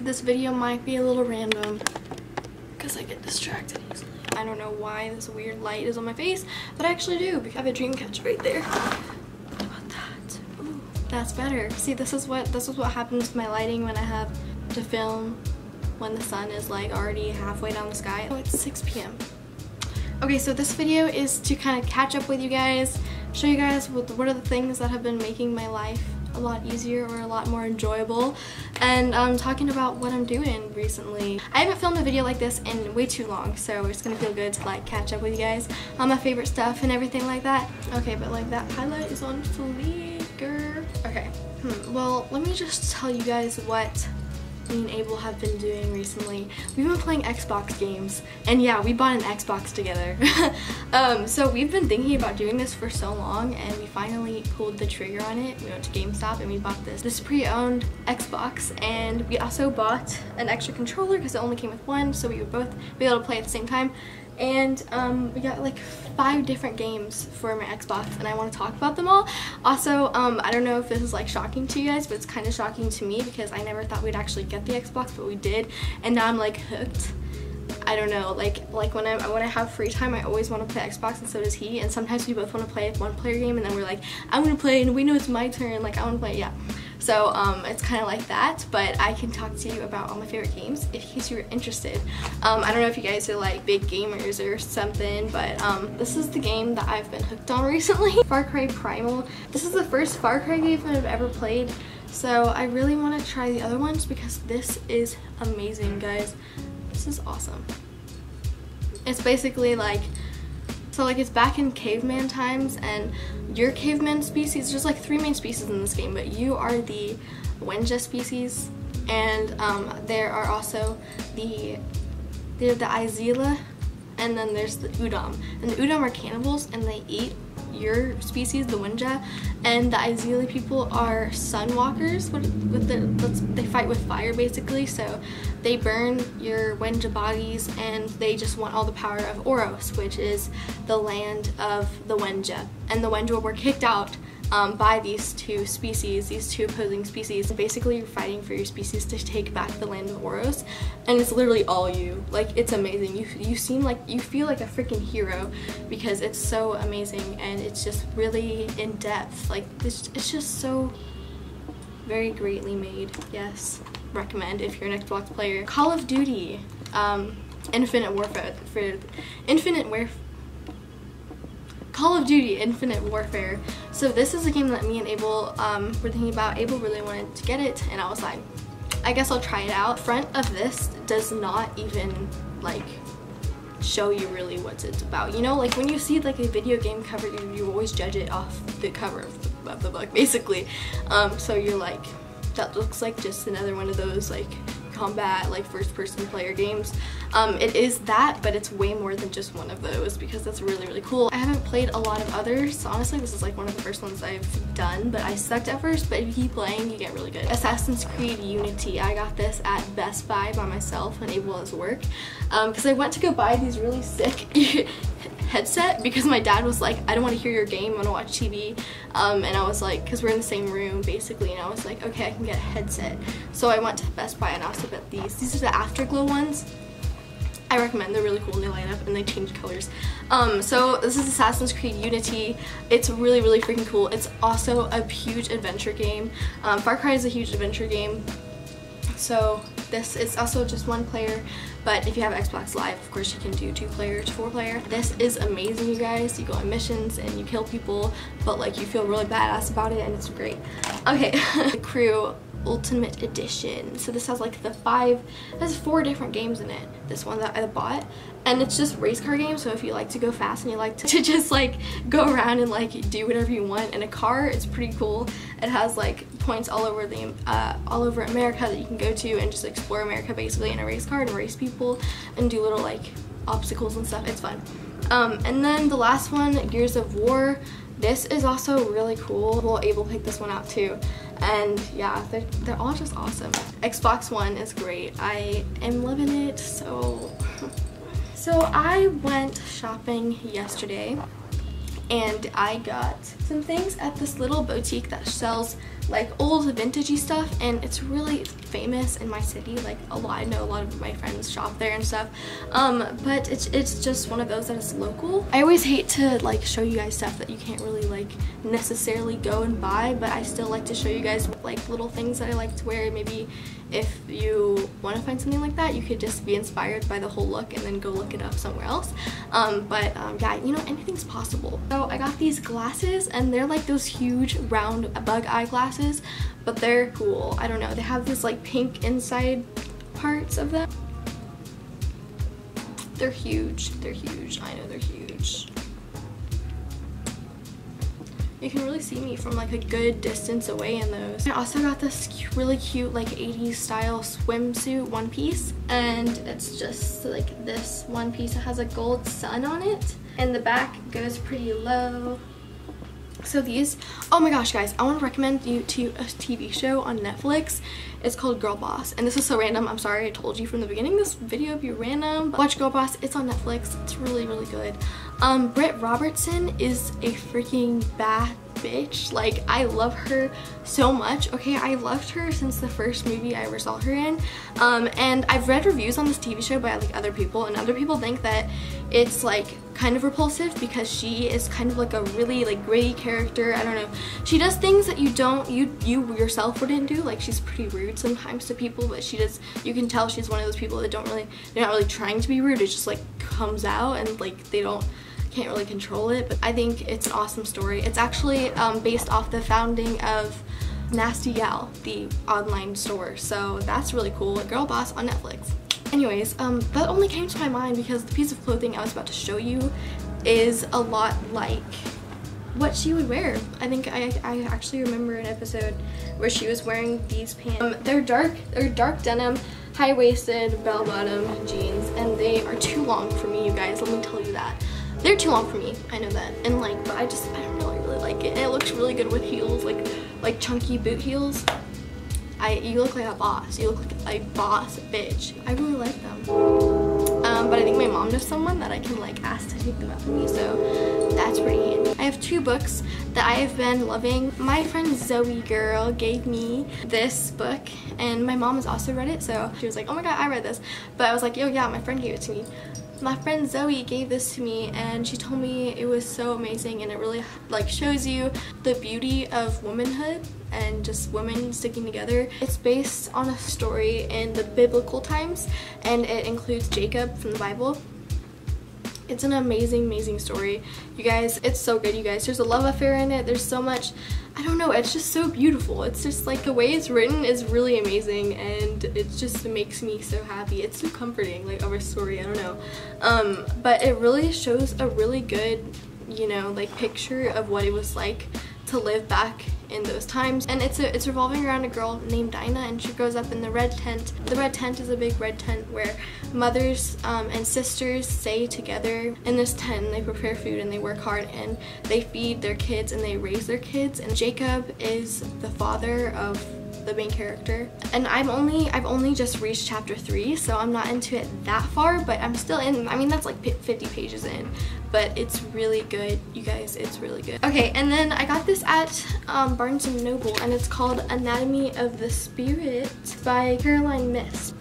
This video might be a little random because I get distracted easily. I don't know why this weird light is on my face, but I actually do because I have a dream catcher right there. What about that? Ooh, that's better. See, this is what happens to my lighting when I have to film when the sun is like already halfway down the sky. Oh, it's 6 p.m. Okay, so this video is to kind of catch up with you guys, show you guys what are the things that have been making my life a lot easier or a lot more enjoyable, and talking about what I'm doing recently. I haven't filmed a video like this in way too long, so it's gonna feel good to like catch up with you guys on my favorite stuff and everything like that. Okay, but like that highlight is on Vigor. Okay, well, let me just tell you guys what me and Abel have been doing recently. We've been playing Xbox games, and yeah, we bought an Xbox together. So we've been thinking about doing this for so long, and we finally pulled the trigger on it. We went to GameStop and we bought this pre-owned Xbox, and we also bought an extra controller because it only came with one, so we would both be able to play at the same time. And we got like 5 different games for my Xbox, and I want to talk about them all. Also, I don't know if this is like shocking to you guys, but it's kind of shocking to me because I never thought we'd actually get the Xbox, but we did, and now I'm like hooked. I don't know, like when I have free time, I always want to play Xbox, and so does he, and sometimes we both want to play a one-player game, and then we're like, I'm gonna play, and we know it's my turn, like I want to play, yeah. So it's kind of like that, but I can talk to you about all my favorite games in case you're interested. I don't know if you guys are like big gamers or something, but this is the game that I've been hooked on recently. Cry Primal. This is the first Far Cry game that I've ever played, so I really want to try the other ones because this is amazing, guys. This is awesome. It's basically like, so like it's back in caveman times, and your caveman species, there's like 3 main species in this game, but you are the Wenja species, and there are also the Izila, and then there's the Udam. And the Udam are cannibals, and they eat your species, the Wenja, and the Izila people are sunwalkers. They fight with fire basically, so they burn your Wenja bodies, and they just want all the power of Oros, which is the land of the Wenja. And the Wenja were kicked out by these 2 species, these 2 opposing species. Basically, you're fighting for your species to take back the land of Oros, and it's literally all you. Like, it's amazing. You seem like, you feel like a freaking hero because it's so amazing, and it's just really in depth. Like, it's just so very greatly made. Yes, recommend if you're an Xbox player. Call of Duty, Call of Duty Infinite Warfare. So this is a game that me and Abel were thinking about. Abel really wanted to get it, and I was like, I guess I'll try it out. Front of this does not even like show you really what it's about. You know, like when you see like a video game cover, you always judge it off the cover of the book basically. So you're like, that looks like just another one of those like combat, like first-person player games. It is that, but it's way more than just one of those because that's really, really cool. I haven't played a lot of others, so honestly this is like one of the first ones I've done, but I sucked at first, but if you keep playing, you get really good. Assassin's Creed Unity. I got this at Best Buy by myself when Abel was work, because I went to go buy these really sick headset because my dad was like, I don't want to hear your game, I want to watch TV, and I was like, because we're in the same room basically, and I was like, okay, I can get a headset. So I went to Best Buy and I also got these. These are the Afterglow ones. I recommend, they're really cool and they light up and they change colors. So this is Assassin's Creed Unity. It's really, really freaking cool. It's also a huge adventure game. Far Cry is a huge adventure game. So this is also just 1 player, but if you have Xbox Live, of course you can do 2 player to 4 player. This is amazing, you guys. You go on missions and you kill people, but like you feel really badass about it, and it's great. Okay, The Crew Ultimate Edition. So this has like it has 4 different games in it, this one that I bought, and it's just race car games. So if you like to go fast and you like to just like go around and like do whatever you want in a car, it's pretty cool. It has like points all over America that you can go to and just explore America basically in a race car and race people and do little like obstacles and stuff. It's fun. And then the last one, Gears of War. This is also really cool. Well, Abel picked this one out too. And yeah, they're all just awesome. Xbox One is great. I am loving it. So I went shopping yesterday, and I got some things at this little boutique that sells like old vintagey stuff, and it's really famous in my city. Like I know a lot of my friends shop there and stuff, but it's just one of those that is local. I always hate to like show you guys stuff that you can't really like necessarily go and buy, but I still like to show you guys like little things that I like to wear. Maybe if you want to find something like that, you could just be inspired by the whole look and then go look it up somewhere else. Yeah, you know, anything's possible. So I got these glasses, and they're like those huge round bug eye glasses, but they're cool. I don't know, they have this like pink inside parts of them. They're huge. They're huge. I know they're huge. You can really see me from like a good distance away in those. I also got this really cute like 80s style swimsuit one piece, and it's just like this one piece that has a gold sun on it, and the back goes pretty low. So these, oh my gosh guys, I want to recommend you to a TV show on Netflix. It's called Girl Boss, and this is so random. I'm sorry I told you from the beginning this video would be random, but watch Girl Boss. It's on Netflix. It's really, really good. Britt Robertson is a freaking bad bitch. Like, I love her so much. Okay, I loved her since the first movie I ever saw her in, and I've read reviews on this TV show by like other people, and other people think that it's like kind of repulsive because she is kind of like a really like gritty character. I don't know, she does things that you yourself wouldn't do. Like, she's pretty rude sometimes to people, but you can tell she's one of those people that they're not really trying to be rude. It just like comes out, and like they can't really control it. But I think it's an awesome story. It's actually based off the founding of Nasty Gal, the online store, so that's really cool. Girl Boss on Netflix. Anyways, that only came to my mind because the piece of clothing I was about to show you is a lot like what she would wear. I think I actually remember an episode where she was wearing these pants. They're dark denim, high-waisted, bell-bottom jeans, and they are too long for me, you guys. Let me tell you that. They're too long for me, I know that. And like, but I don't know, I really like it. And it looks really good with heels, like chunky boot heels. You look like a boss. You look like a boss bitch. I really like them. But I think my mom knows someone that I can like ask to take them out for me, so that's pretty handy. I have two books that I have been loving. My friend Zoe girl gave me this book, and my mom has also read it, so she was like, oh my god, I read this. But I was like, yo, yeah, my friend gave it to me. My friend Zoe gave this to me, and she told me it was so amazing, and it really like shows you the beauty of womanhood and just women sticking together. It's based on a story in the biblical times, and it includes Jacob from the Bible. It's an amazing story, you guys. It's so good, you guys. There's a love affair in it. There's so much, I don't know, it's just so beautiful. It's just like the way it's written is really amazing, and it just makes me so happy. It's so comforting, like, of a story, I don't know. But it really shows a really good, you know, like picture of what it was like to live back in those times. And it's revolving around a girl named Dinah, and she grows up in the red tent. The red tent is a big red tent where mothers and sisters stay together in this tent, and they prepare food and they work hard and they feed their kids and they raise their kids. And Jacob is the father of the main character, and I've only just reached chapter 3, so I'm not into it that far, but I'm still in. I mean, that's like 50 pages in, but it's really good, you guys. It's really good. Okay, and then I got this at Barnes & Noble, and it's called Anatomy of the Spirit by Caroline Miss.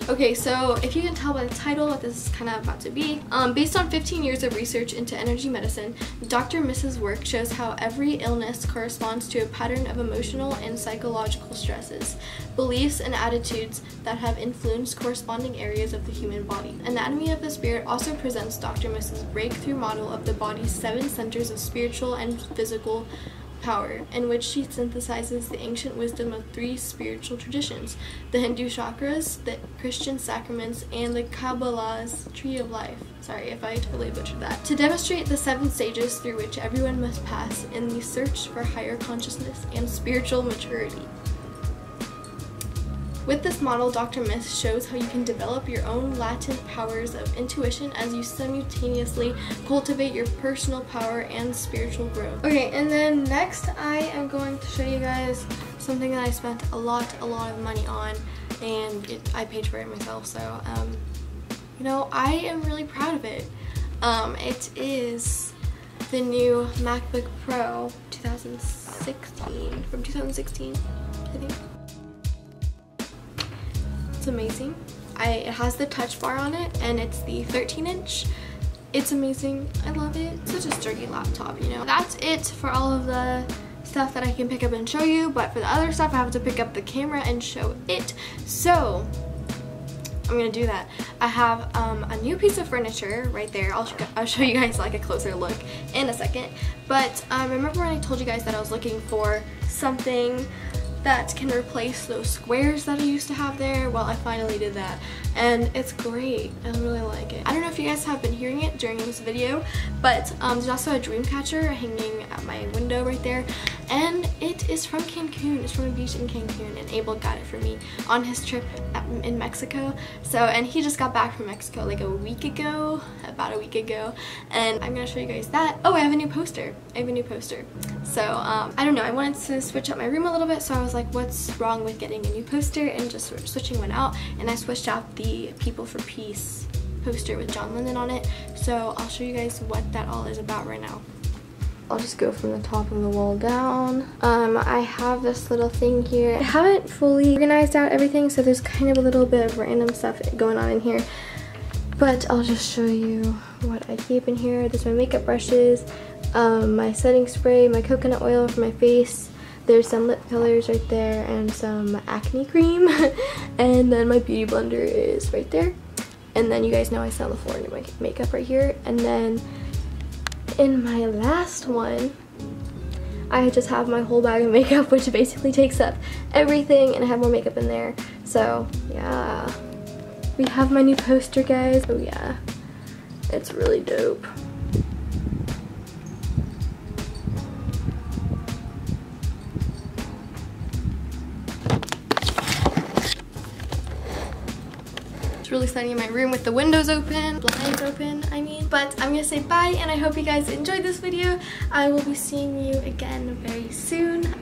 Okay, so if you can tell by the title what this is kind of about to be, based on 15 years of research into energy medicine, Dr. Miss's work shows how every illness corresponds to a pattern of emotional and psychological stresses, beliefs, and attitudes that have influenced corresponding areas of the human body. Anatomy of the Spirit also presents Dr. Miss's breakthrough model of the body's 7 centers of spiritual and physical power, in which she synthesizes the ancient wisdom of 3 spiritual traditions: the Hindu chakras, the Christian sacraments, and the Kabbalah's tree of life. Sorry if I totally butchered that. To demonstrate the 7 stages through which everyone must pass in the search for higher consciousness and spiritual maturity. With this model, Dr. Miss shows how you can develop your own latent powers of intuition as you simultaneously cultivate your personal power and spiritual growth. Okay, and then next I am going to show you guys something that I spent a lot of money on, and I paid for it myself, so you know, I am really proud of it. It is the new MacBook Pro from 2016, I think. It's amazing. It has the touch bar on it, and it's the 13-inch. It's amazing. I love it. It's such a sturdy laptop, you know. That's it for all of the stuff that I can pick up and show you, but for the other stuff I have to pick up the camera and show it. So I'm gonna do that. I have a new piece of furniture right there. I'll show you guys like a closer look in a second. But remember when I told you guys that I was looking for something that can replace those squares that I used to have there? Well, I finally did that, and it's great. I really like it. I don't know if you guys have been hearing it during this video, but there's also a dream catcher hanging at my window right there, and it is from Cancun. It's from a beach in Cancun, and Abel got it for me on his trip in Mexico. So, and he just got back from Mexico like about a week ago, and I'm gonna show you guys that. Oh, I have a new poster. So I don't know, I wanted to switch up my room a little bit, so I was like, what's wrong with getting a new poster and just sort of switching one out, and I switched out the People for Peace poster with John Lennon on it. So I'll show you guys what that all is about right now. I'll just go from the top of the wall down. I have this little thing here. I haven't fully organized out everything, so there's kind of a little bit of random stuff going on in here, but I'll just show you what I keep in here. There's my makeup brushes, my setting spray, my coconut oil for my face. There's some lip fillers right there and some acne cream. And then my beauty blender is right there. And then you guys know I sit on the floor and do my makeup right here. And then in my last one, I just have my whole bag of makeup, which basically takes up everything, and I have more makeup in there. So yeah, we have my new poster, guys. Oh yeah, it's really dope. Really sunny in my room with the windows open, blinds open, I mean. But I'm gonna say bye, and I hope you guys enjoyed this video. I will be seeing you again very soon.